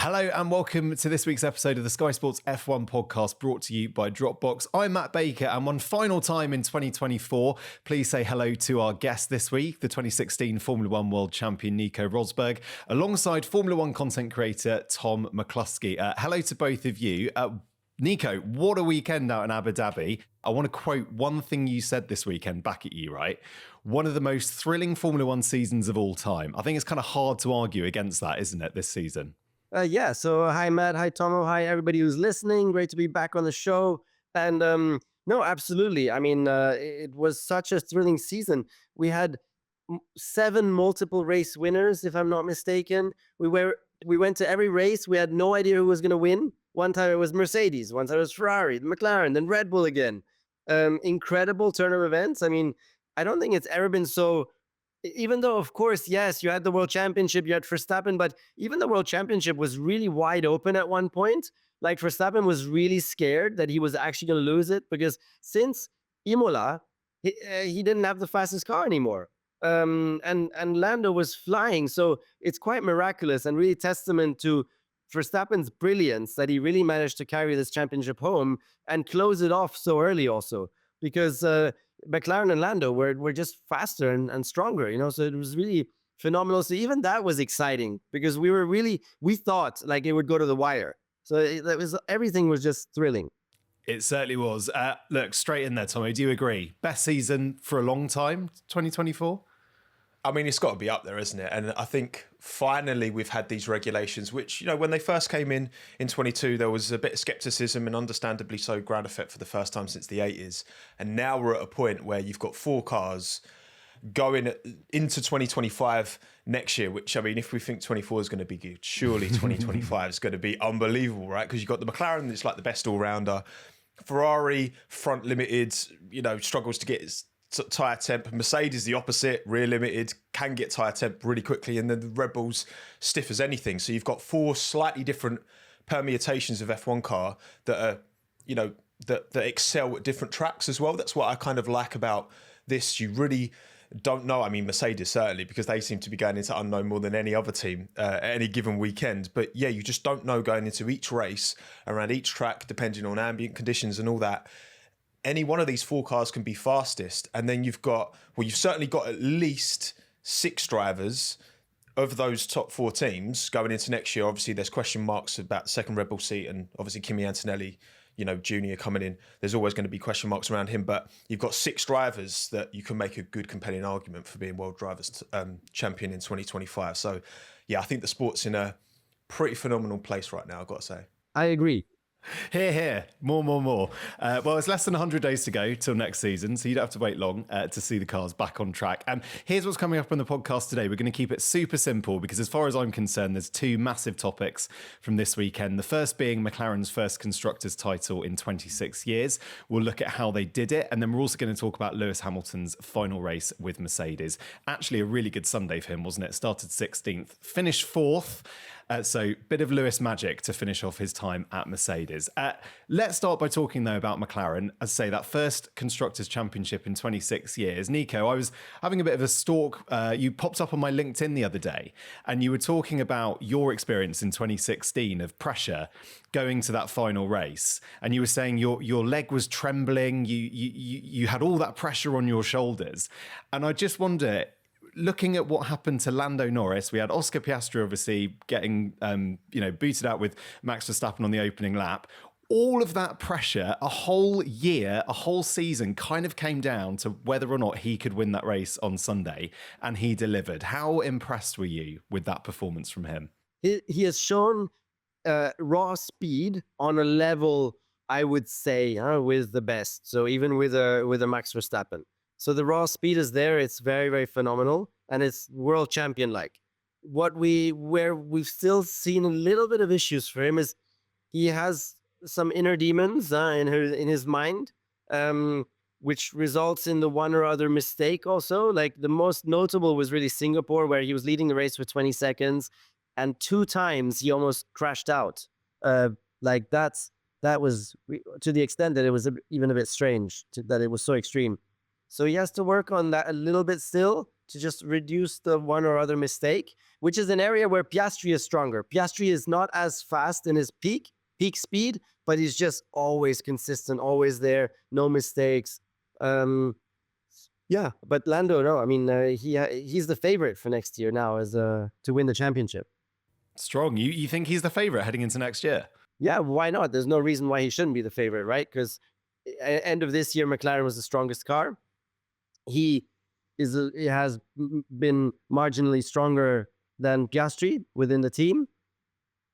Hello and welcome to this week's episode of the Sky Sports F1 podcast brought to you by Dropbox. I'm Matt Baker, and one final time in 2024, please say hello to our guest this week, the 2016 Formula One World Champion Nico Rosberg, alongside Formula One content creator Tom McCluskey. Hello to both of you. Nico, what a weekend out in Abu Dhabi. I want to quote one thing you said this weekend back at you, right? One of the most thrilling Formula One seasons of all time. I think it's kind of hard to argue against that, isn't it, this season? So hi, Matt. Hi, Tommo. Hi, everybody who's listening. Great to be back on the show. And no, absolutely. I mean, it was such a thrilling season. We had 7 multiple race winners, if I'm not mistaken. We went to every race. We had no idea who was going to win. One time it was Mercedes. One time it was Ferrari, McLaren, then Red Bull again. Incredible turn of events. I mean, I don't think it's ever been so... Even though, of course, yes, you had the World Championship, you had Verstappen, but even the World Championship was really wide open at one point. Like, Verstappen was really scared that he was actually going to lose it because since Imola, he didn't have the fastest car anymore. And Lando was flying. So it's quite miraculous and really testament to Verstappen's brilliance that he really managed to carry this championship home and close it off so early also. Because McLaren and Lando were just faster and stronger, you know, so it was really phenomenal. So even that was exciting because we thought like it would go to the wire. So everything was just thrilling. It certainly was. Look, straight in there, Tommo, do you agree? Best season for a long time, 2024? I mean, it's got to be up there, isn't it? And I think finally we've had these regulations, which, you know, when they first came in 22, there was a bit of skepticism and understandably so, ground effect for the first time since the 80s. And now we're at a point where you've got 4 cars going into 2025 next year, which, I mean, if we think 24 is going to be good, surely 2025 is going to be unbelievable, right? Because you've got the McLaren that's like the best all-rounder. Ferrari, front limited, you know, struggles to get its tyre temp. Mercedes the opposite, rear limited, can get tyre temp really quickly, and then the Red Bull's stiff as anything. So you've got 4 slightly different permutations of F1 car that are, you know, that excel at different tracks as well. That's what I kind of like about this. You really don't know. I mean, Mercedes certainly, because they seem to be going into unknown more than any other team at any given weekend. But yeah, you just don't know going into each race around each track, depending on ambient conditions and all that. Any one of these 4 cars can be fastest. And then you've certainly got at least 6 drivers of those top 4 teams going into next year. Obviously, there's question marks about the second Red Bull seat, and obviously Kimi Antonelli, you know, Junior coming in. There's always going to be question marks around him, but you've got 6 drivers that you can make a good compelling argument for being World Drivers Champion in 2025. So yeah, I think the sport's in a pretty phenomenal place right now, I've got to say. I agree. Here. More. Well, it's less than 100 days to go till next season, so you don't have to wait long to see the cars back on track. And here's what's coming up on the podcast today. We're going to keep it super simple because as far as I'm concerned, there's 2 massive topics from this weekend. The first being McLaren's first constructors title in 26 years. We'll look at how they did it. And then we're also going to talk about Lewis Hamilton's final race with Mercedes. Actually, a really good Sunday for him, wasn't it? Started 16th, finished 4th. So bit of Lewis magic to finish off his time at Mercedes. Let's start by talking, though, about McLaren. As I say, that first Constructors' Championship in 26 years. Nico, I was having a bit of a stalk. You popped up on my LinkedIn the other day, and you were talking about your experience in 2016 of pressure going to that final race. And you were saying your leg was trembling. You had all that pressure on your shoulders. And I just wonder, looking at what happened to Lando Norris, we had Oscar Piastri obviously getting booted out with Max Verstappen on the opening lap. All of that pressure, a whole year, a whole season kind of came down to whether or not he could win that race on Sunday, and he delivered. How impressed were you with that performance from him? He has shown raw speed on a level, I would say, with the best. So even with a Max Verstappen. So the raw speed is there. It's very, very phenomenal. And it's world champion-like. Where we've still seen a little bit of issues for him is he has some inner demons in his mind, which results in the one or other mistake also. Like the most notable was really Singapore, where he was leading the race for 20 seconds. And 2 times he almost crashed out. That was to the extent that it was even a bit strange that it was so extreme. So he has to work on that a little bit still. to just reduce the one or other mistake, which is an area where Piastri is stronger. Piastri is not as fast in his peak speed, but he's just always consistent, always there, no mistakes. Yeah, but Lando, no, I mean, he's the favorite for next year now as to win the championship. Strong. You think he's the favorite heading into next year? Yeah, why not? There's no reason why he shouldn't be the favorite, right? Because end of this year, McLaren was the strongest car. He has been marginally stronger than Piastri within the team,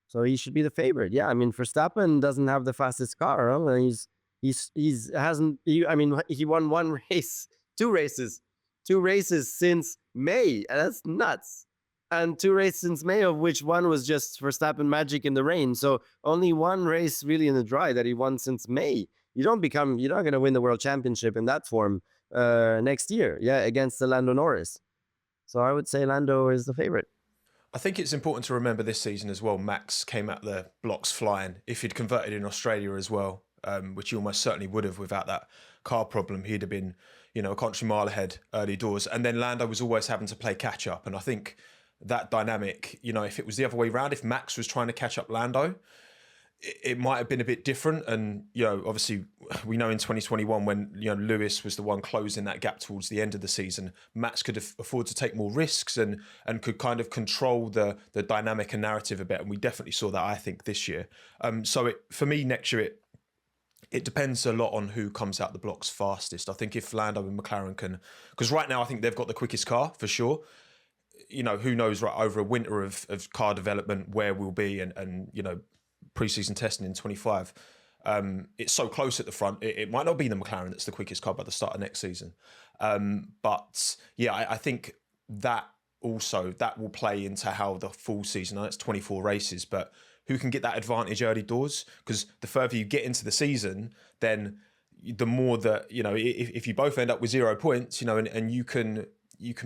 so he should be the favorite. Yeah, I mean, Verstappen doesn't have the fastest car. Huh? He won two races since May. And that's nuts. And 2 races since May, of which one was just Verstappen magic in the rain. So only 1 race really in the dry that he won since May. You're not going to win the world championship in that form next year. Yeah, against the Lando Norris. So I would say Lando is the favorite. I think it's important to remember this season as well, Max came out the blocks flying. If he'd converted in Australia as well, which he almost certainly would have without that car problem, he'd have been, a country mile ahead early doors. And then Lando was always having to play catch up. And I think that dynamic, if it was the other way around, if Max was trying to catch up Lando, it might have been a bit different. And, obviously we know in 2021 when, Lewis was the one closing that gap towards the end of the season, Max could afford to take more risks and could kind of control the dynamic and narrative a bit. And we definitely saw that, I think, this year. For me, next year, it depends a lot on who comes out the blocks fastest. I think if Lando and McLaren can, because right now I think they've got the quickest car for sure. Who knows, right, over a winter of car development where we'll be and pre-season testing in 25. It's so close at the front. It might not be the McLaren that's the quickest car by the start of next season. But yeah, I think that will play into how the full season, I know it's 24 races, but who can get that advantage early doors? Because the further you get into the season, then the more that, if you both end up with 0 points, and you can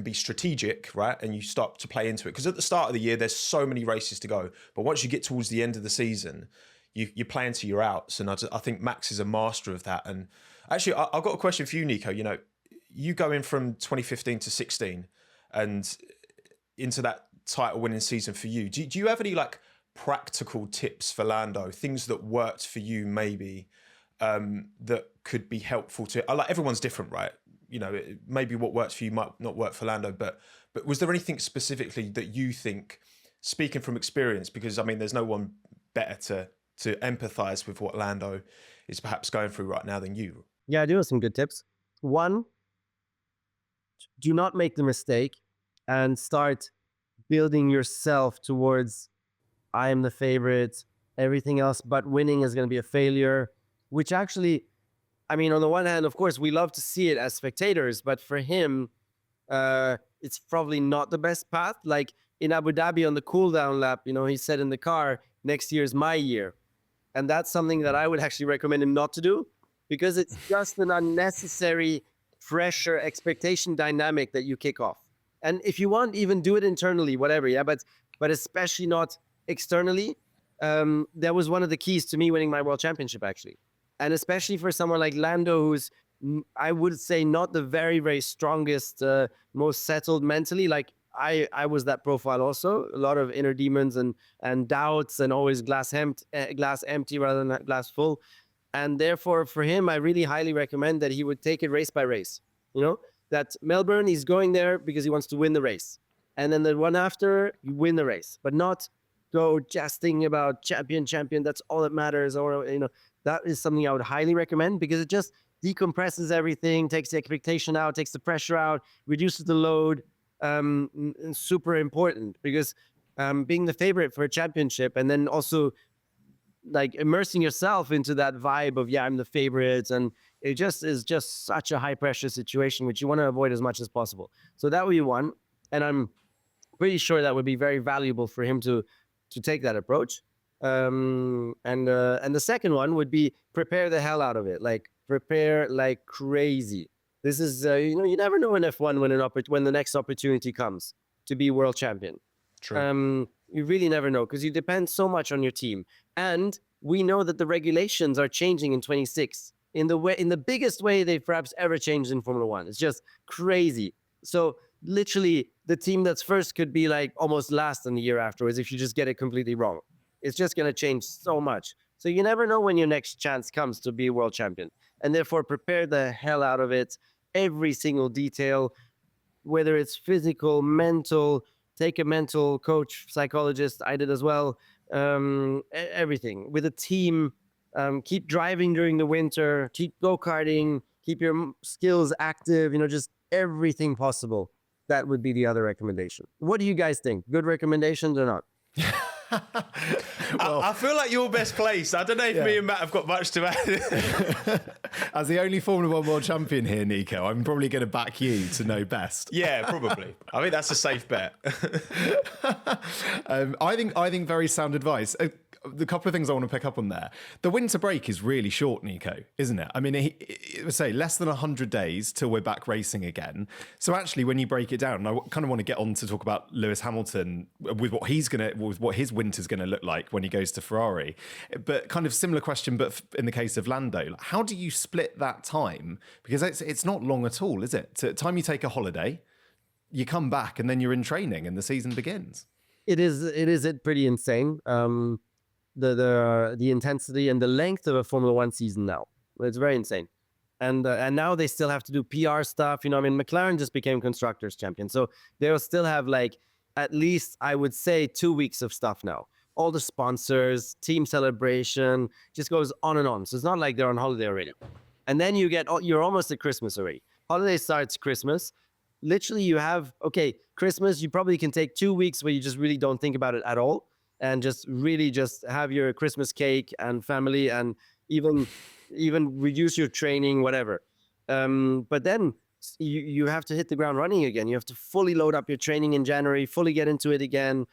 be strategic, right? And you start to play into it. Because at the start of the year, there's so many races to go. But once you get towards the end of the season, you play into your outs. And I think Max is a master of that. And actually, I've got a question for you, Nico. You going from 2015 to 16 and into that title winning season for you. Do you have any practical tips for Lando? Things that worked for you maybe that could be helpful to... everyone's different, right? Maybe what works for you might not work for Lando, but was there anything specifically that you think, speaking from experience, because there's no one better to empathize with what Lando is perhaps going through right now than you? Yeah, I do have some good tips. 1, do not make the mistake and start building yourself towards, I am the favorite, everything else but winning is going to be a failure, which actually... on the one hand, of course, we love to see it as spectators, but for him, it's probably not the best path. Like in Abu Dhabi on the cool down lap, he said in the car, next year is my year. And that's something that I would actually recommend him not to do, because it's just an unnecessary pressure expectation dynamic that you kick off. And if you want, even do it internally, whatever. Yeah, but especially not externally. That was one of the keys to me winning my world championship, actually. And especially for someone like Lando, who's, I would say, not the very, very strongest, most settled mentally. Like I was that profile also. A lot of inner demons and doubts, and always glass empty rather than glass full. And therefore, for him, I really highly recommend that he would take it race by race. That Melbourne, he's going there because he wants to win the race. And then the one after, you win the race. But not go jesting about champion, that's all that matters. Or, that is something I would highly recommend, because it just decompresses everything, takes the expectation out, takes the pressure out, reduces the load. Super important, because being the favorite for a championship, and then also immersing yourself into that vibe of, I'm the favorite, and it just is just such a high pressure situation, which you want to avoid as much as possible. So that would be one, and I'm pretty sure that would be very valuable for him to take that approach. And the second one would be prepare the hell out of it. Prepare like crazy. This is, you never know in F1 when the next opportunity comes to be world champion. True. You really never know, because you depend so much on your team. And we know that the regulations are changing in 26 in the biggest way they've perhaps ever changed in Formula One. It's just crazy. So literally the team that's first could be like almost last in the year afterwards if you just get it completely wrong. It's just going to change so much. So you never know when your next chance comes to be world champion. And therefore, prepare the hell out of it. Every single detail, whether it's physical, mental, take a mental coach, psychologist. I did as well. Everything with a team. Keep driving during the winter. Keep go-karting. Keep your skills active. Just everything possible. That would be the other recommendation. What do you guys think? Good recommendations or not? Well, I feel like you're best placed. I don't know if me and Matt have got much to add. As the only Formula One world champion here, Nico, I'm probably going to back you to know best. Yeah, probably. I think that's a safe bet. I think very sound advice. The couple of things I want to pick up on there. The winter break is really short, Nico, isn't it? I mean, it would say less than 100 days till we're back racing again. So actually, when you break it down, and I kind of want to get on to talk about Lewis Hamilton with what his winter's going to look like when he goes to Ferrari. But kind of similar question, but in the case of Lando, how do you split that time? Because it's not long at all, is it? To the time you take a holiday, you come back and then you're in training and the season begins. It is pretty insane. The intensity and the length of a Formula One season now. It's very insane. And now they still have to do PR stuff. McLaren just became constructors champion. So they'll still have like at least, I would say, 2 weeks of stuff now. All the sponsors, team celebration, just goes on and on. So it's not like they're on holiday already. And then you're almost at Christmas already. Holiday starts Christmas. Literally you have, Christmas, you probably can take 2 weeks where you just really don't think about it at all. And just really just have your Christmas cake and family and even reduce your training, whatever. But then you have to hit the ground running again. You have to fully load up your training in January, fully get into it again,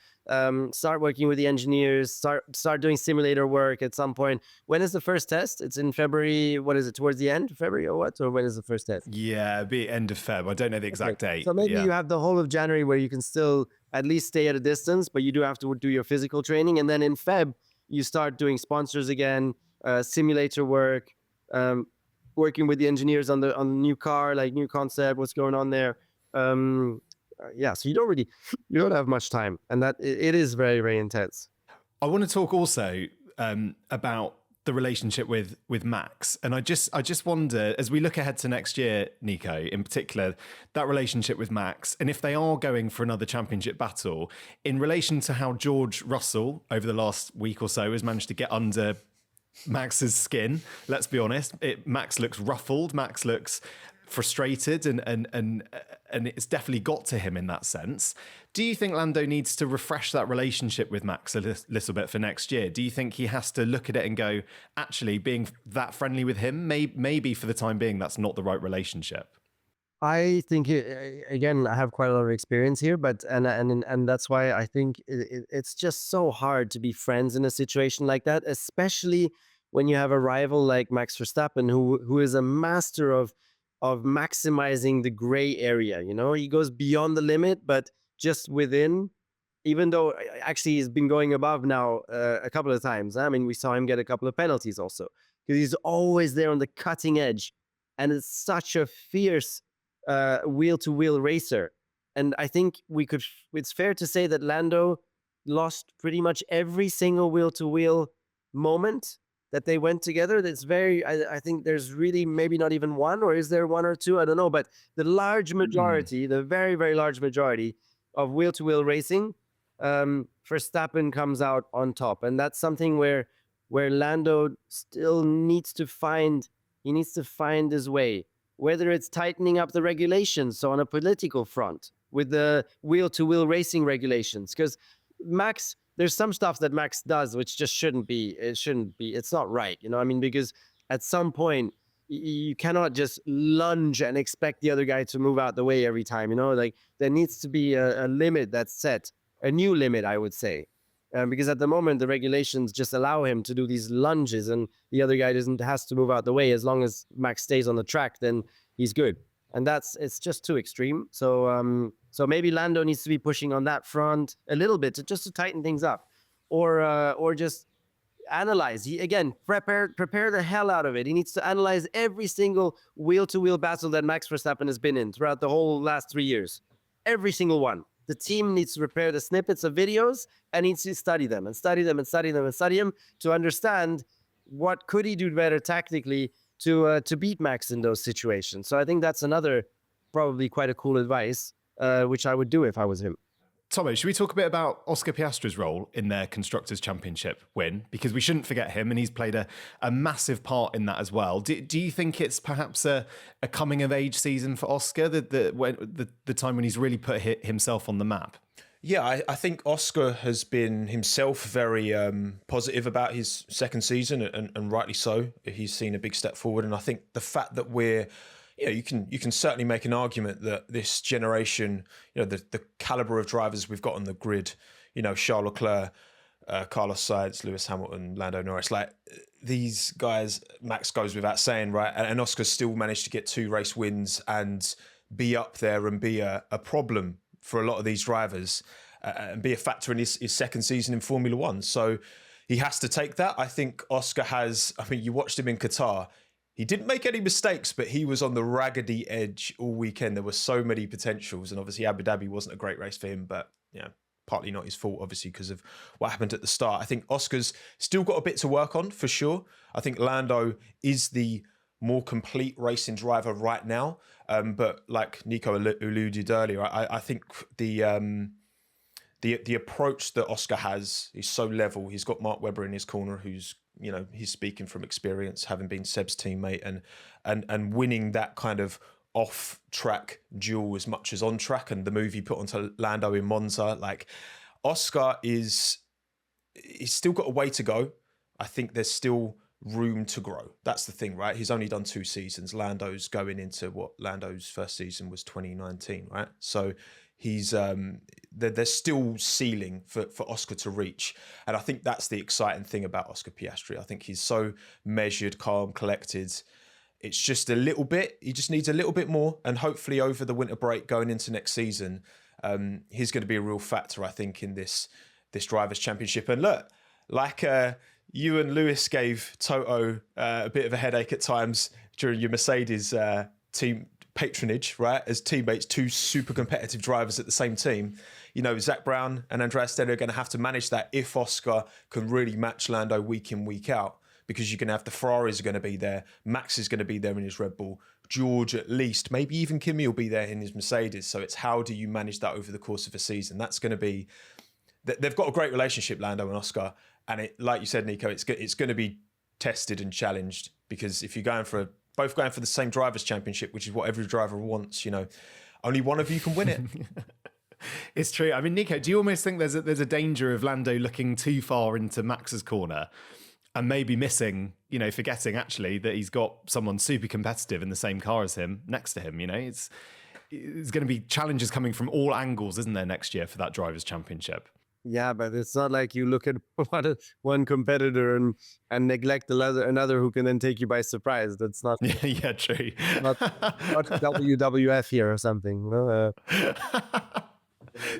start working with the engineers, start doing simulator work at some point. When is the first test? It's in February. What is it? Towards the end of February or what? Or when is the first test? Yeah, it'd be end of Feb. I don't know the exact date. So maybe you have the whole of January where you can still at least stay at a distance, but you do have to do your physical training. And then in Feb, you start doing sponsors again, simulator work, working with the engineers on the new car, like new concept, what's going on there. So you don't have much time, and that it is very, very intense. I want to talk also about the relationship with Max, and I just wonder, as we look ahead to next year, Nico, in particular, that relationship with Max, and if they are going for another championship battle, in relation to how George Russell over the last week or so has managed to get under Max's skin. Let's be honest, Max looks ruffled. Max looks frustrated, and it's definitely got to him in that sense. Do you think Lando needs to refresh that relationship with Max a little bit for next year? Do you think he has to look at it and go, actually, being that friendly with him, maybe for the time being, that's not the right relationship? I think again, I have quite a lot of experience here, but and that's why I think it's just so hard to be friends in a situation like that, especially when you have a rival like Max Verstappen, who is a master of maximizing the gray area. He goes beyond the limit, but just within. Even though actually he's been going above now a couple of times. I mean, we saw him get a couple of penalties also because he's always there on the cutting edge, and it's such a fierce wheel-to-wheel racer. And I think it's fair to say that Lando lost pretty much every single wheel-to-wheel moment that they went together. That's I think there's really maybe not even one, or is there one or two? I don't know. But the large majority, the very, very large majority of wheel-to-wheel racing, Verstappen comes out on top. And that's something where Lando still needs to find his way. Whether it's tightening up the regulations, so on a political front, with the wheel-to-wheel racing regulations, because Max, there's some stuff that Max does which just shouldn't be. It's not right, because at some point you cannot just lunge and expect the other guy to move out the way every time. Like there needs to be a limit that's set, a new limit, I would say. Because at the moment, the regulations just allow him to do these lunges, and the other guy has to move out the way. As long as Max stays on the track, then he's good. And it's just too extreme. So maybe Lando needs to be pushing on that front a little bit just to tighten things up, or just analyze. Prepare the hell out of it. He needs to analyze every single wheel-to-wheel battle that Max Verstappen has been in throughout the whole last 3 years. every single one. The team needs to prepare the snippets of videos and needs to study them and study them and study them and study them to understand what could he do better tactically to beat Max in those situations. So I think that's another probably quite a cool advice, which I would do if I was him. Tommo, should we talk a bit about Oscar Piastri's role in their Constructors' Championship win? Because we shouldn't forget him, and he's played a massive part in that as well. Do you think it's perhaps a coming-of-age season for Oscar, the time when he's really put himself on the map? Yeah, I think Oscar has been himself very positive about his second season, and rightly so. He's seen a big step forward, and I think the fact that you can certainly make an argument that this generation, the caliber of drivers we've got on the grid, Charles Leclerc, Carlos Sainz, Lewis Hamilton, Lando Norris, like these guys, Max goes without saying, right? And Oscar's still managed to get 2 race wins and be up there and be a problem for a lot of these drivers and be a factor in his second season in Formula One. So he has to take that. I think Oscar has, you watched him in Qatar. He didn't make any mistakes, but he was on the raggedy edge all weekend. There were so many potentials, and obviously Abu Dhabi wasn't a great race for him, but partly not his fault, obviously, because of what happened at the start. I think Oscar's still got a bit to work on, for sure. I think Lando is the more complete racing driver right now, but like Nico alluded earlier, I think the approach that Oscar has is so level. He's got Mark Webber in his corner, who's he's speaking from experience, having been Seb's teammate, and winning that kind of off-track duel as much as on-track. And the move he put onto Lando in Monza, like Oscar he's still got a way to go. I think there's still room to grow. That's the thing, right? He's only done 2 seasons. Lando's going into Lando's first season was 2019, right? So he's there's still ceiling for Oscar to reach. And I think that's the exciting thing about Oscar Piastri. I think he's so measured, calm, collected. It's just a little bit, he just needs a little bit more. And hopefully over the winter break going into next season, he's going to be a real factor, I think, in this Drivers' Championship. And look, like you and Lewis gave Toto a bit of a headache at times during your Mercedes team patronage, right? As teammates, 2 super competitive drivers at the same team. Zach Brown and Andrea Stella are going to have to manage that if Oscar can really match Lando week in, week out, because you're going to have the Ferraris are going to be there. Max is going to be there in his Red Bull. George, at least, maybe even Kimi will be there in his Mercedes. So it's how do you manage that over the course of a season? That's going to be, they've got a great relationship, Lando and Oscar. And it, like you said, Nico, it's going to be tested and challenged, because if you're both going for the same Drivers' Championship, which is what every driver wants, only one of you can win it. It's true. Nico, do you almost think there's a danger of Lando looking too far into Max's corner and maybe missing, forgetting actually that he's got someone super competitive in the same car as him next to him? It's going to be challenges coming from all angles, isn't there, next year for that Drivers' Championship? Yeah, but it's not like you look at one competitor and neglect another who can then take you by surprise. That's not. Yeah, true. Not WWF here or something. No?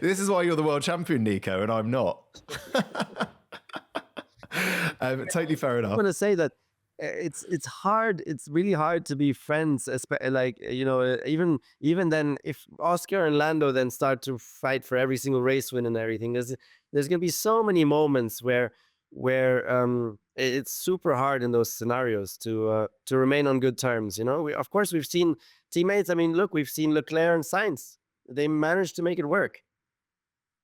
This is why you're the world champion, Nico, and I'm not. Totally fair enough. I'm going to say that it's hard. It's really hard to be friends. Even then, if Oscar and Lando then start to fight for every single race win and everything, there's going to be so many moments where it's super hard in those scenarios to remain on good terms. Of course we've seen teammates. We've seen Leclerc and Sainz. They managed to make it work.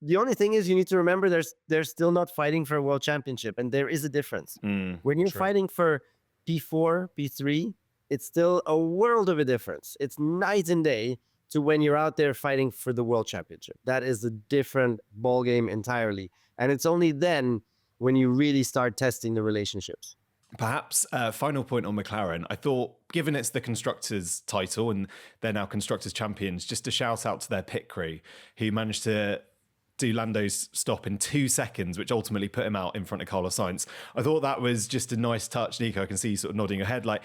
The only thing is, you need to remember they're still not fighting for a world championship, and there is a difference. When you're fighting for P4, P3, it's still a world of a difference. It's night and day to when you're out there fighting for the world championship. That is a different ball game entirely, and it's only then when you really start testing the relationships. Perhaps final point on McLaren. I thought, given it's the Constructors title and they're now Constructors champions, just a shout out to their pit crew who managed to do Lando's stop in 2 seconds, which ultimately put him out in front of Carlos Sainz. I thought that was just a nice touch. Nico, I can see you sort of nodding your head. Like,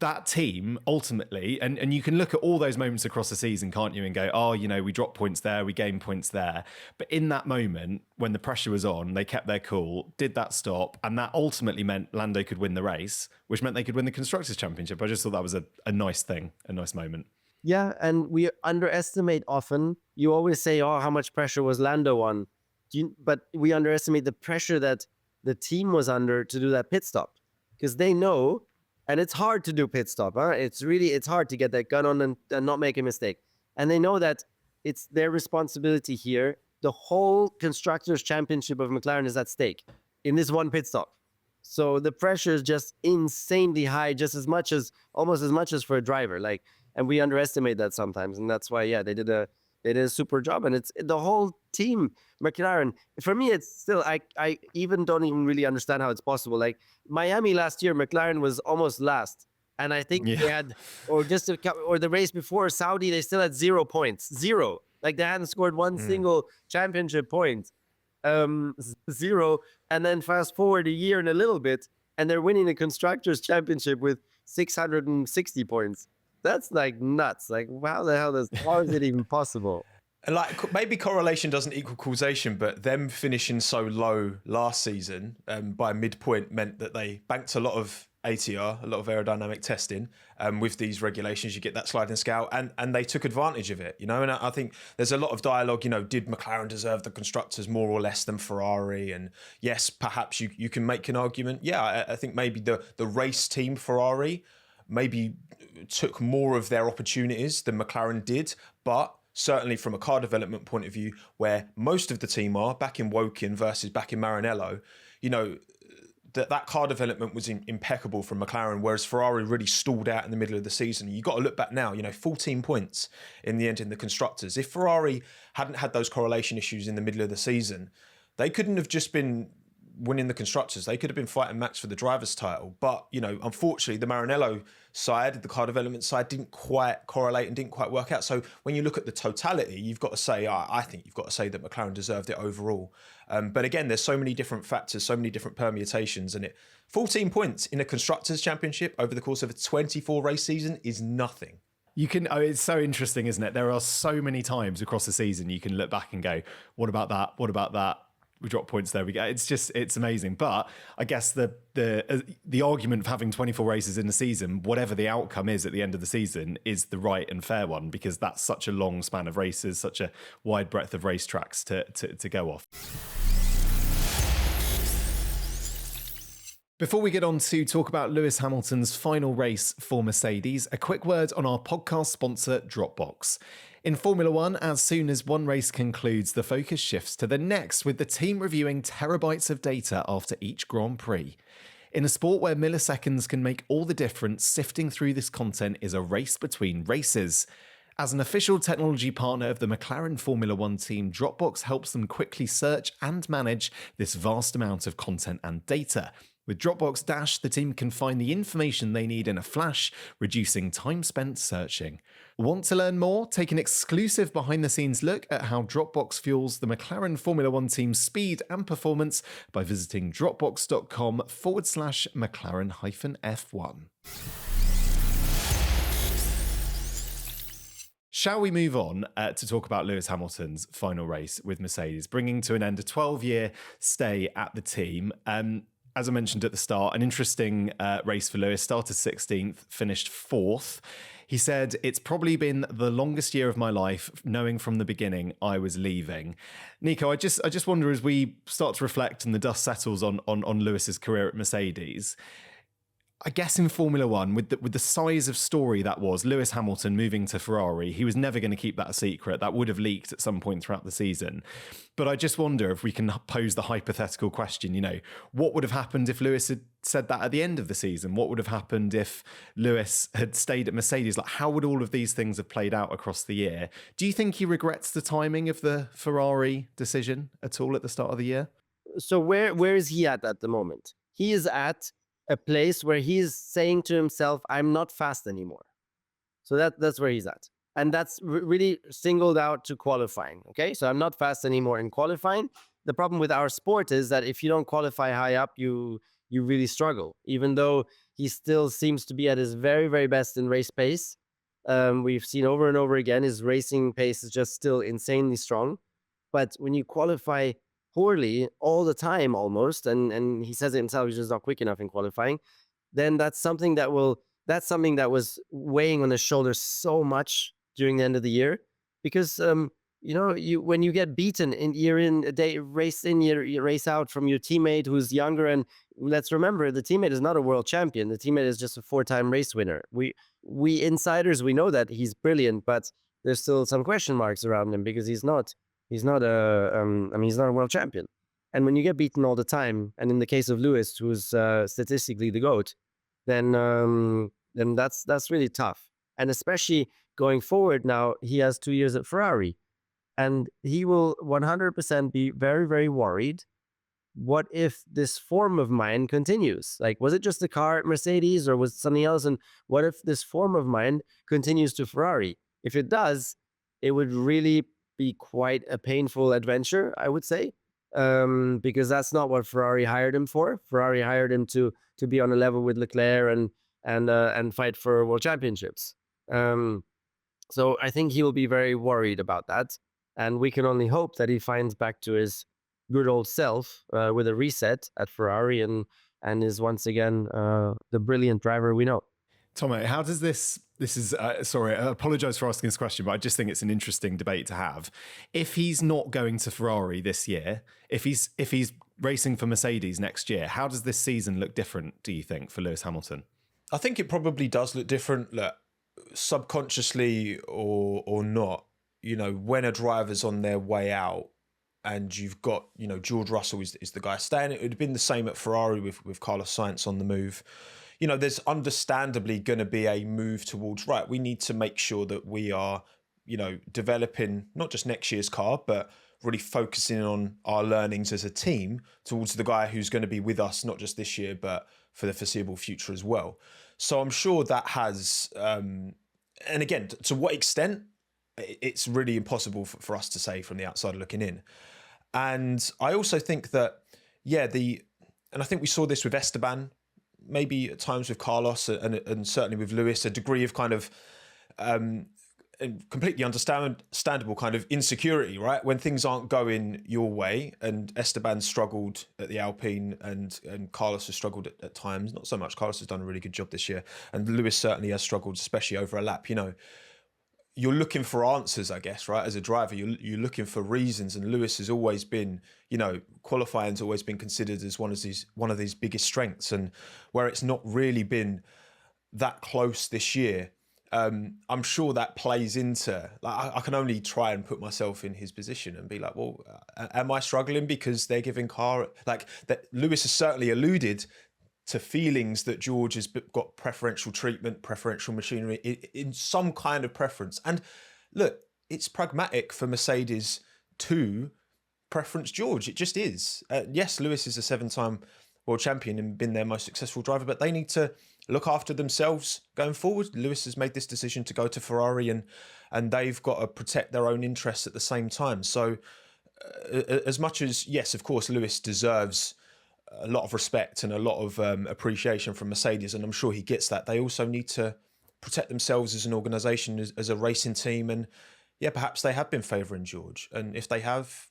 that team ultimately, and you can look at all those moments across the season, can't you, and go, we dropped points there, we gained points there. But in that moment, when the pressure was on, they kept their cool, did that stop, and that ultimately meant Lando could win the race, which meant they could win the Constructors' Championship. I just thought that was a nice thing, a nice moment. Yeah, and we underestimate often. You always say, "Oh, how much pressure was Lando on?" But we underestimate the pressure that the team was under to do that pit stop, because they know, and it's hard to do pit stop. Huh? It's hard to get that gun on and not make a mistake. And they know that it's their responsibility here. The whole constructors' championship of McLaren is at stake in this one pit stop. So the pressure is just insanely high, just as much as almost as much as for a driver. Like, and we underestimate that sometimes, and that's why, yeah, they did a super job, and it's the whole team. McLaren, for me, it's still I even don't even really understand how it's possible. Like Miami last year, McLaren was almost last, and I think they had, or the race before Saudi, they still had 0 points, zero. Like they hadn't scored one single championship point. 0, and then fast forward a year and a little bit, and they're winning the constructors championship with 660 points. That's like nuts. Like, how the hell how is it even possible? And like maybe correlation doesn't equal causation, but them finishing so low last season by midpoint meant that they banked a lot of ATR, a lot of aerodynamic testing. With these regulations, you get that sliding scale, and they took advantage of it, you know. And I think there's a lot of dialogue, you know, did McLaren deserve the constructors more or less than Ferrari? And yes, perhaps you can make an argument. Yeah, I think maybe the race team Ferrari maybe took more of their opportunities than McLaren did, but certainly from a car development point of view, where most of the team are back in Woking versus back in Maranello, you know, that car development was impeccable from McLaren, whereas Ferrari really stalled out in the middle of the season. You got to look back now, you know, 14 points in the end in the constructors. If Ferrari hadn't had those correlation issues in the middle of the season, they couldn't have just been winning the constructors. They could have been fighting Max for the driver's title. But, you know, unfortunately, the Maranello side, the car development side, didn't quite correlate and didn't quite work out. So when you look at the totality, you've got to say, I think you've got to say that McLaren deserved it overall. But again, there's so many different factors, so many different permutations, and 14 points in a constructors championship over the course of a 24 race season is nothing. You can, it's so interesting, isn't it? There are so many times across the season you can look back and go, what about that? What about that? We drop points there. We go. It's amazing. But I guess the argument for having 24 races in the season, whatever the outcome is at the end of the season, is the right and fair one, because that's such a long span of races, such a wide breadth of racetracks to go off. Before we get on to talk about Lewis Hamilton's final race for Mercedes, a quick word on our podcast sponsor, Dropbox. In Formula One, as soon as one race concludes, the focus shifts to the next, with the team reviewing terabytes of data after each Grand Prix. In a sport where milliseconds can make all the difference, sifting through this content is a race between races. As an official technology partner of the McLaren Formula One team, Dropbox helps them quickly search and manage this vast amount of content and data. With Dropbox Dash, the team can find the information they need in a flash, reducing time spent searching. Want to learn more? Take an exclusive behind-the-scenes look at how Dropbox fuels the McLaren Formula One team's speed and performance by visiting dropbox.com/McLaren-F1. Shall we move on to talk about Lewis Hamilton's final race with Mercedes, bringing to an end a 12-year stay at the team? As I mentioned at the start, an interesting race for Lewis. Started 16th, finished 4th. He said, it's probably been the longest year of my life, knowing from the beginning I was leaving. Nico, I just wonder, as we start to reflect and the dust settles on Lewis's career at Mercedes, I guess in Formula One, with the size of story that was, Lewis Hamilton moving to Ferrari, he was never going to keep that a secret. That would have leaked at some point throughout the season. But I just wonder if we can pose the hypothetical question, you know, what would have happened if Lewis had said that at the end of the season? What would have happened if Lewis had stayed at Mercedes? Like, how would all of these things have played out across the year? Do you think he regrets the timing of the Ferrari decision at all at the start of the year? So where is he at the moment? He is at a place where he's saying to himself, I'm not fast anymore. So that's where he's at. And that's really singled out to qualifying. Okay, so I'm not fast anymore in qualifying. The problem with our sport is that if you don't qualify high up, you really struggle, even though he still seems to be at his very, very best in race pace. We've seen over and over again, his racing pace is just still insanely strong. But when you qualify poorly all the time almost, and he says it himself, he's just not quick enough in qualifying, then that's something that that's something that was weighing on his shoulders so much during the end of the year, because when you get beaten in year in a day race in year race out from your teammate who's younger, and let's remember the teammate is not a world champion. The teammate is just a 4-time race winner. We insiders, we know that he's brilliant, but there's still some question marks around him because he's not he's not a world champion. And when you get beaten all the time, and in the case of Lewis, who's statistically the GOAT, then that's really tough. And especially going forward now, he has 2 years at Ferrari, and he will 100% be very, very worried. What if this form of mine continues? Like, was it just the car at Mercedes or was it something else? And what if this form of mine continues to Ferrari? If it does, it would really be quite a painful adventure, I would say, because that's not what Ferrari hired him for. Ferrari hired him to be on a level with Leclerc and fight for world championships. So I think he will be very worried about that, and we can only hope that he finds back to his good old self with a reset at Ferrari and is once again the brilliant driver we know. Tommo, how does this is, sorry, I apologize for asking this question, but I just think it's an interesting debate to have. If he's not going to Ferrari this year, if he's racing for Mercedes next year, how does this season look different, do you think, for Lewis Hamilton? I think it probably does look different, subconsciously or not. When a driver's on their way out and you've got, George Russell is the guy staying. It would have been the same at Ferrari with Carlos Sainz on the move. There's understandably going to be a move towards, right, we need to make sure that we are, developing not just next year's car, but really focusing on our learnings as a team towards the guy who's going to be with us, not just this year, but for the foreseeable future as well. So I'm sure that has, and again, to what extent, it's really impossible for us to say from the outside looking in. And I also think that, and I think we saw this with Esteban, maybe at times with Carlos and certainly with Lewis, a degree of kind of completely understandable kind of insecurity, right? When things aren't going your way, and Esteban struggled at the Alpine and Carlos has struggled at times. Not so much. Carlos has done a really good job this year. And Lewis certainly has struggled, especially over a lap. You're looking for answers, I guess, right? As a driver, you're looking for reasons, and Lewis has always been, qualifying's always been considered as one of these biggest strengths, and where it's not really been that close this year, I'm sure that plays into. I can only try and put myself in his position and be like, well, am I struggling because they're giving car that? Lewis has certainly alluded to feelings that George has got preferential treatment, preferential machinery, in some kind of preference. And look, it's pragmatic for Mercedes to preference George. It just is. Yes, Lewis is a 7-time world champion and been their most successful driver, but they need to look after themselves going forward. Lewis has made this decision to go to Ferrari, and they've got to protect their own interests at the same time. So as much as, yes, of course, Lewis deserves a lot of respect and a lot of appreciation from Mercedes, and I'm sure he gets that, they also need to protect themselves as an organisation, as a racing team, and perhaps they have been favouring George, and if they have,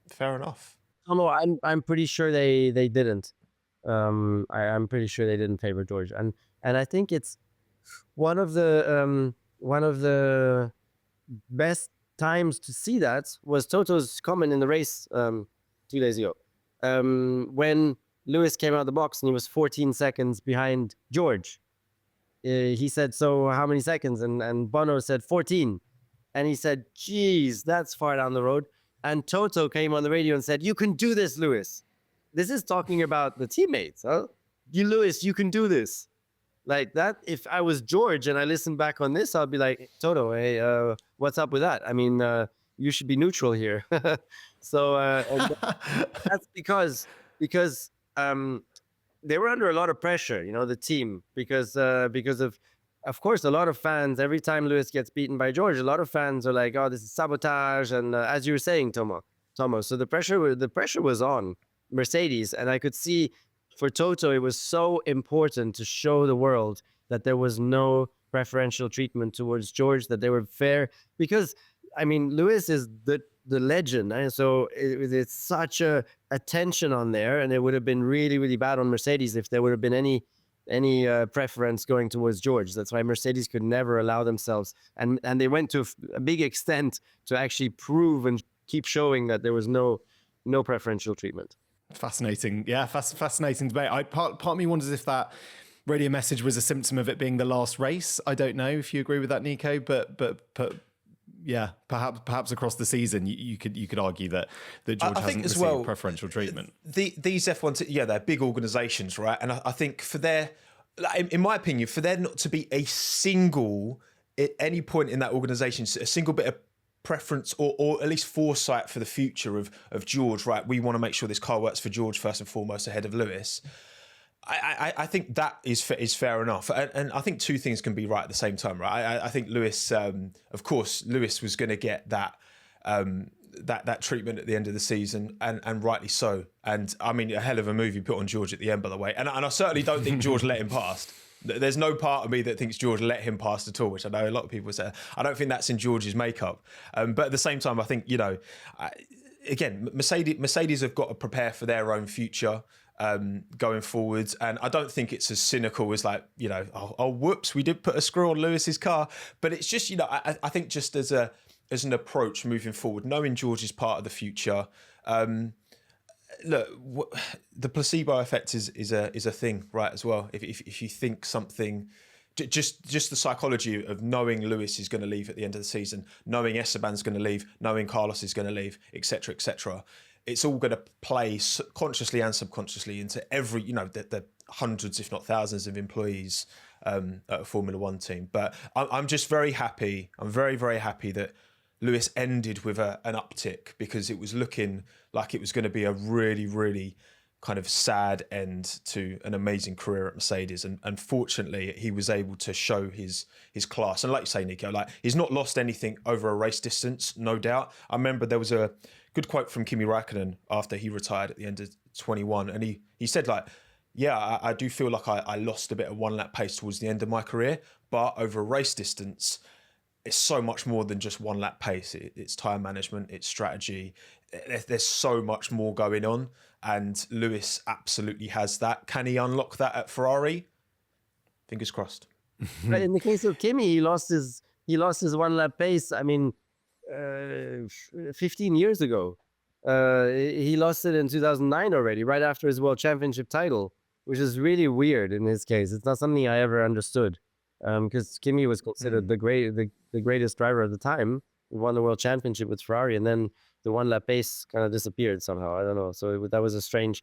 fair enough. No, I'm pretty sure they didn't. I'm pretty sure they didn't favour George, and I think it's one of the best times to see that was Toto's comment in the race 2 days ago. When Lewis came out of the box and he was 14 seconds behind George, he said, so how many seconds? And Bono said 14. And he said, geez, that's far down the road. And Toto came on the radio and said, you can do this, Lewis. This is talking about the teammates. Huh? Lewis, you can do this. Like that, if I was George and I listened back on this, I'd be like, Toto, hey, what's up with that? I mean, you should be neutral here. So that's because they were under a lot of pressure, the team, because of course, a lot of fans, every time Lewis gets beaten by George, a lot of fans are like, oh, this is sabotage. And as you were saying, Tommo, so the pressure was on Mercedes. And I could see for Toto, it was so important to show the world that there was no preferential treatment towards George, that they were fair, because Lewis is the legend, and so it's such a tension on there, and it would have been really, really bad on Mercedes if there would have been any preference going towards George. That's why Mercedes could never allow themselves, and they went to a big extent to actually prove and keep showing that there was no preferential treatment. Fascinating. Yeah, fascinating debate. Part of me wonders if that radio message was a symptom of it being the last race. I don't know if you agree with that, Nico, but yeah, perhaps across the season you could argue that George hasn't received preferential treatment. These F1, they're big organisations, right? And I think for their, in my opinion, for there not to be a single, at any point in that organisation, a single bit of preference or at least foresight for the future of George, right? We want to make sure this car works for George first and foremost ahead of Lewis. I think that is fair enough. And I think two things can be right at the same time, right? I think Lewis, of course, Lewis was going to get that treatment at the end of the season, and rightly so. And I mean, a hell of a move you put on George at the end, by the way. And I certainly don't think George let him past. There's no part of me that thinks George let him past at all, which I know a lot of people say. I don't think that's in George's makeup. But at the same time, I think, again, Mercedes have got to prepare for their own future going forwards, and I don't think it's as cynical as oh whoops, we did put a screw on Lewis's car. But it's just, I think just as an approach moving forward, knowing George is part of the future. Look, the placebo effect is a thing, right? As well, if you think something, just the psychology of knowing Lewis is going to leave at the end of the season, knowing Esteban's going to leave, knowing Carlos is going to leave, etc., etc. It's all going to play consciously and subconsciously into every, the hundreds, if not thousands, of employees at a Formula One team. But I'm just very happy. I'm very, very happy that Lewis ended with an uptick, because it was looking like it was going to be a really, really kind of sad end to an amazing career at Mercedes. And fortunately, he was able to show his class. And like you say, Nico, he's not lost anything over a race distance, no doubt. I remember there was a good quote from Kimi Räikkönen after he retired at the end of 21. And he said, I do feel like I lost a bit of one lap pace towards the end of my career, but over a race distance, it's so much more than just one lap pace. It's tyre management, it's strategy. There's so much more going on, and Lewis absolutely has that. Can he unlock that at Ferrari? Fingers crossed. But in the case of Kimi, he lost his one lap pace. I mean, 15 years ago, he lost it in 2009 already, right after his World Championship title, which is really weird in his case. It's not something I ever understood, because Kimi was considered the greatest driver at the time. He won the World Championship with Ferrari, and then the one lap pace kind of disappeared somehow. I don't know. So that was a strange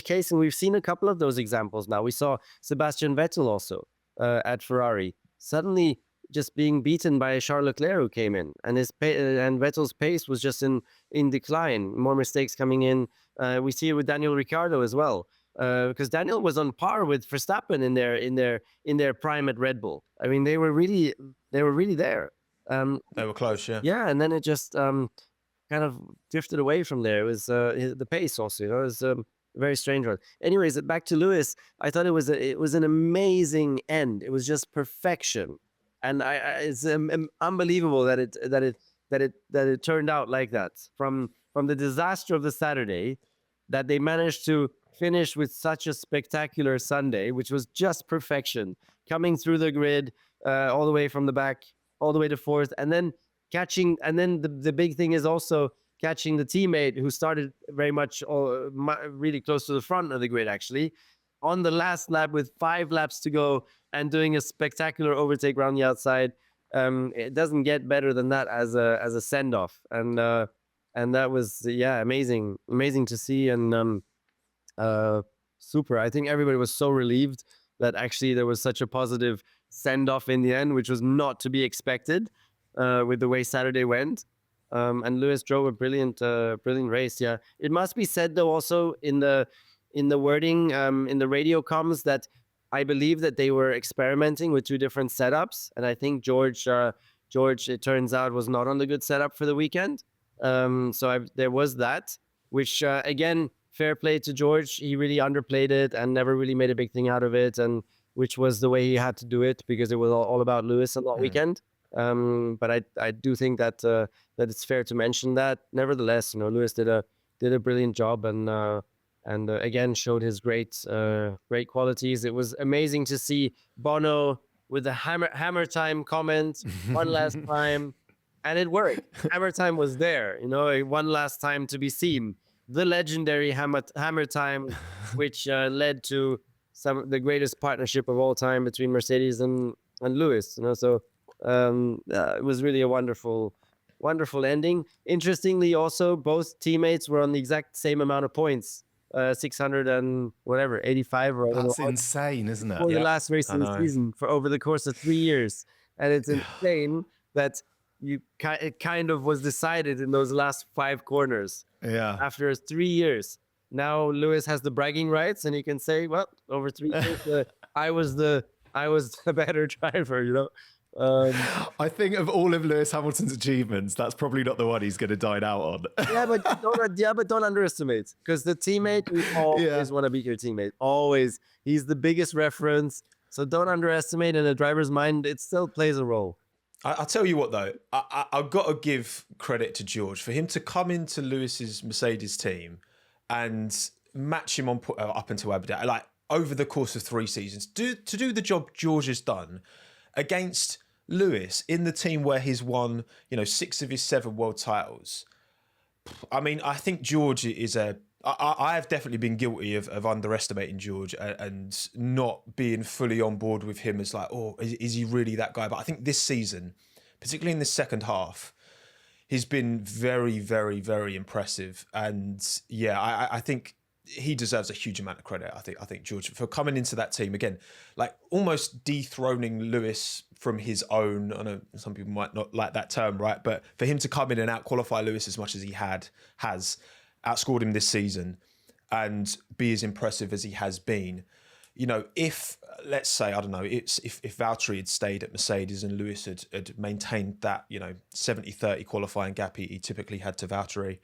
case, and we've seen a couple of those examples now. We saw Sebastian Vettel also at Ferrari suddenly just being beaten by Charles Leclerc, who came in, and and Vettel's pace was just in decline. More mistakes coming in. We see it with Daniel Ricciardo as well, because Daniel was on par with Verstappen in their prime at Red Bull. I mean, they were really there. They were close, yeah. Yeah, and then it just kind of drifted away from there. It was the pace also. It was a very strange one. Anyways, back to Lewis. I thought it was an amazing end. It was just perfection. And it's unbelievable that it turned out like that. From the disaster of the Saturday, that they managed to finish with such a spectacular Sunday, which was just perfection, coming through the grid all the way from the back, all the way to fourth, and then catching. And then the big thing is also catching the teammate who started very much really close to the front of the grid, actually, on the last lap with 5 laps to go, and doing a spectacular overtake around the outside. It doesn't get better than that as a send off, and that was amazing to see, and super. I think everybody was so relieved that actually there was such a positive send off in the end, which was not to be expected with the way Saturday went. And Lewis drove a brilliant race. Yeah, it must be said though also in the wording in the radio comms that I believe that they were experimenting with 2 different setups, and I think George, it turns out, was not on the good setup for the weekend. There was that, which again, fair play to George. He really underplayed it and never really made a big thing out of it, and which was the way he had to do it, because it was all about Lewis on that weekend. But I do think that it's fair to mention that. Nevertheless, Lewis did a brilliant job, and and again showed his great qualities. It was amazing to see Bono with the hammer time comment one last time, and it worked. Hammer time was there, one last time to be seen. The legendary hammer time, which led to the greatest partnership of all time between Mercedes and Lewis. So it was really a wonderful ending. Interestingly, also both teammates were on the exact same amount of points, 600 and whatever, 85 or I don't That's know, insane, isn't it? for the last race of the season for over the course of 3 years, and it's insane that it kind of was decided in those last 5 corners. Yeah. After 3 years, now Lewis has the bragging rights, and he can say, "Well, over 3 years, I was the better driver." I think of all of Lewis Hamilton's achievements, that's probably not the one he's going to dine out on. but don't underestimate, because the teammate, you always want to beat your teammate. Always, he's the biggest reference. So don't underestimate. In a driver's mind, it still plays a role. I'll tell you what, though, I've got to give credit to George for him to come into Lewis's Mercedes team and match him on up until Abu Dhabi, like over the course of 3 seasons, to do the job George has done against Lewis in the team where he's won, 6 of his 7 world titles. I mean, I think George is I have definitely been guilty of underestimating George and not being fully on board with him as like, oh, is he really that guy? But I think this season, particularly in the second half, he's been very, very, very impressive. And yeah, I think he deserves a huge amount of credit. I think George, for coming into that team again, like almost dethroning Lewis from his own. I know some people might not like that term, right? But for him to come in and out-qualify Lewis as much as he has outscored him this season and be as impressive as he has been. If, let's say, I don't know, if Valtteri had stayed at Mercedes and Lewis had maintained that, 70-30 qualifying gap he typically had to Valtteri,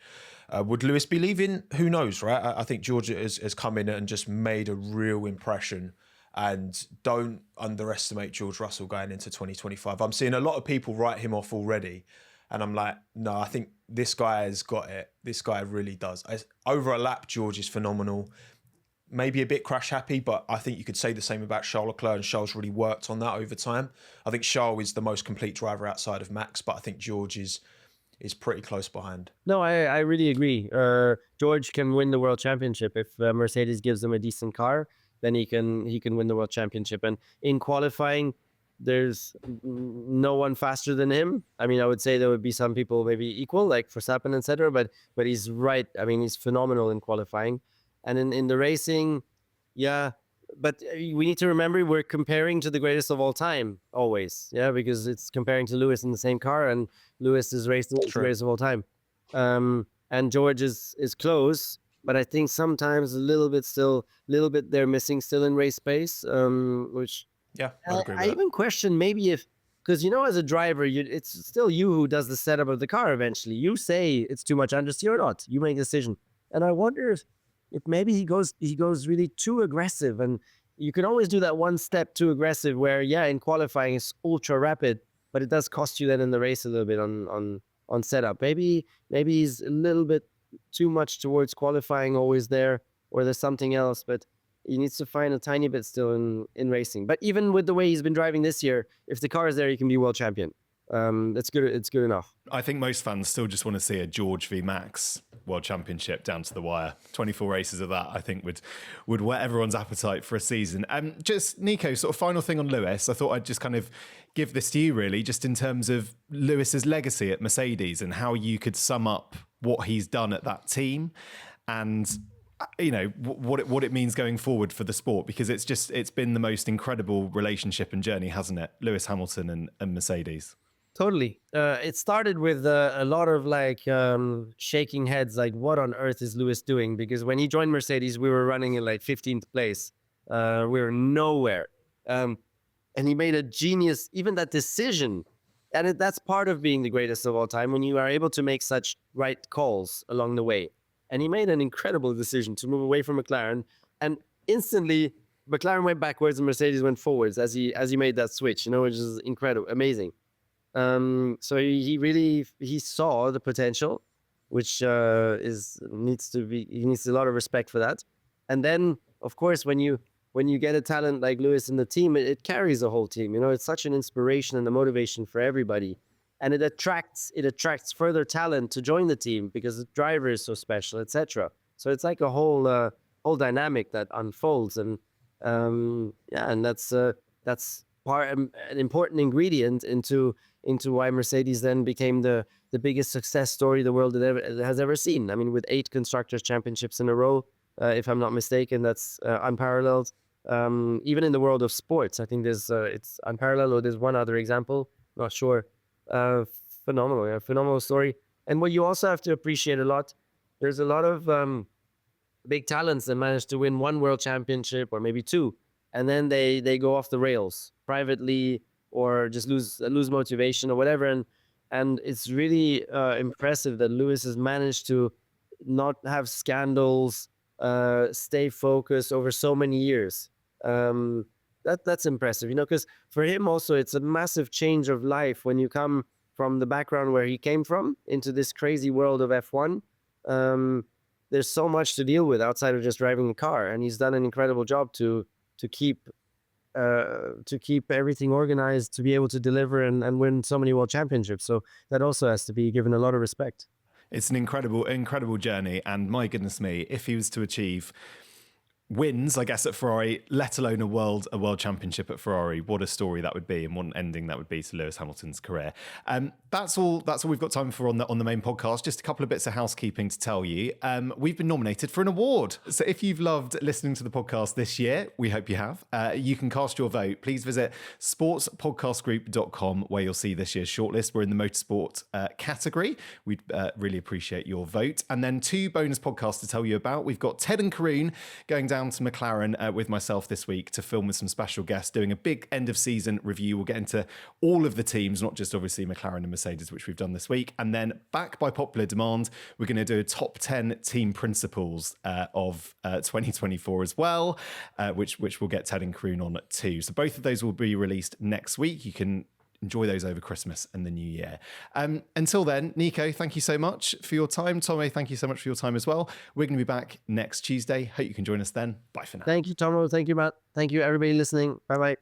would Lewis be leaving? Who knows, right? I think George has come in and just made a real impression, and don't underestimate George Russell going into 2025. I'm seeing a lot of people write him off already, and I'm like, no, I think this guy has got it. This guy really does. Over a lap, George is phenomenal. Maybe a bit crash happy, but I think you could say the same about Charles Leclerc, and Charles really worked on that over time. I think Charles is the most complete driver outside of Max, but I think George is pretty close behind. No, I really agree. George can win the world championship if Mercedes gives him a decent car. Then he can win the world championship. And in qualifying, there's no one faster than him. I mean, I would say there would be some people maybe equal, like Verstappen, etc. But he's right. I mean, he's phenomenal in qualifying. And in the racing, yeah. But we need to remember we're comparing to the greatest of all time, always. Yeah, because it's comparing to Lewis in the same car, and Lewis is racing the greatest of all time. And George is close, but I think sometimes a little bit they're missing still in race pace, which... Yeah, I agree with I even question maybe because as a driver, it's still you who does the setup of the car eventually. You say it's too much understeer or not. You make a decision. And I wonder if maybe he goes really too aggressive, and you can always do that one step too aggressive where, in qualifying it's ultra rapid, but it does cost you then in the race a little bit on setup. Maybe he's a little bit too much towards qualifying always there, or there's something else, but he needs to find a tiny bit still in racing. But even with the way he's been driving this year, if the car is there, he can be world champion. That's good. It's good enough. I think most fans still just want to see a George v Max world championship down to the wire. 24 races of that, I think, would whet everyone's appetite for a season. Just Nico, sort of final thing on Lewis. I thought I'd just kind of give this to you, really, just in terms of Lewis's legacy at Mercedes and how you could sum up what he's done at that team, and what it means going forward for the sport, because it's been the most incredible relationship and journey, hasn't it? Lewis Hamilton and Mercedes. Totally. It started with a lot of shaking heads, like what on earth is Lewis doing? Because when he joined Mercedes, we were running in 15th place. We were nowhere. And he made a genius, even that decision. And that's part of being the greatest of all time, when you are able to make such right calls along the way. And he made an incredible decision to move away from McLaren, and instantly McLaren went backwards and Mercedes went forwards as he made that switch, which is incredible, amazing. So he saw the potential, which needs a lot of respect for that. And then, of course, when you get a talent like Lewis in the team, it carries the whole team. It's such an inspiration and a motivation for everybody, and it attracts further talent to join the team because the driver is so special, etc. So it's like a whole dynamic that unfolds, and and that's an important ingredient into why Mercedes then became the biggest success story the world has ever seen. I mean, with 8 constructors championships in a row, if I'm not mistaken, that's unparalleled. Even in the world of sports, I think it's unparalleled. Or there's one other example, not sure. Phenomenal story. And what you also have to appreciate a lot, there's a lot of big talents that manage to win 1 world championship or maybe 2, and then they go off the rails privately or just lose motivation or whatever. And it's really impressive that Lewis has managed to not have scandals, stay focused over so many years. That's impressive, because for him also it's a massive change of life when you come from the background where he came from into this crazy world of F1. There's so much to deal with outside of just driving a car, and he's done an incredible job to keep everything organized, to be able to deliver and win so many world championships. So that also has to be given a lot of respect. It's an incredible journey, and my goodness me, if he was to achieve wins, I guess, at Ferrari, let alone a world championship at Ferrari, what a story that would be, and what an ending that would be to Lewis Hamilton's career. That's all we've got time for on the main podcast. Just a couple of bits of housekeeping to tell you. We've been nominated for an award. So if you've loved listening to the podcast this year, we hope you have. You can cast your vote. Please visit sportspodcastgroup.com, where you'll see this year's shortlist. We're in the motorsport category. We'd really appreciate your vote. And then 2 bonus podcasts to tell you about. We've got Ted and Karoon going down to McLaren with myself this week to film with some special guests, doing a big end of season review. We'll get into all of the teams, not just obviously McLaren and Mercedes, which we've done this week. And then, back by popular demand, we're going to do a top 10 team principles of 2024 as well, which we'll get Ted and Kroon on too. So both of those will be released next week. You can enjoy those over Christmas and the new year. Until then, Nico, thank you so much for your time. Tommo, thank you so much for your time as well. We're going to be back next Tuesday. Hope you can join us then. Bye for now. Thank you, Tommo. Thank you, Matt. Thank you, everybody listening. Bye-bye.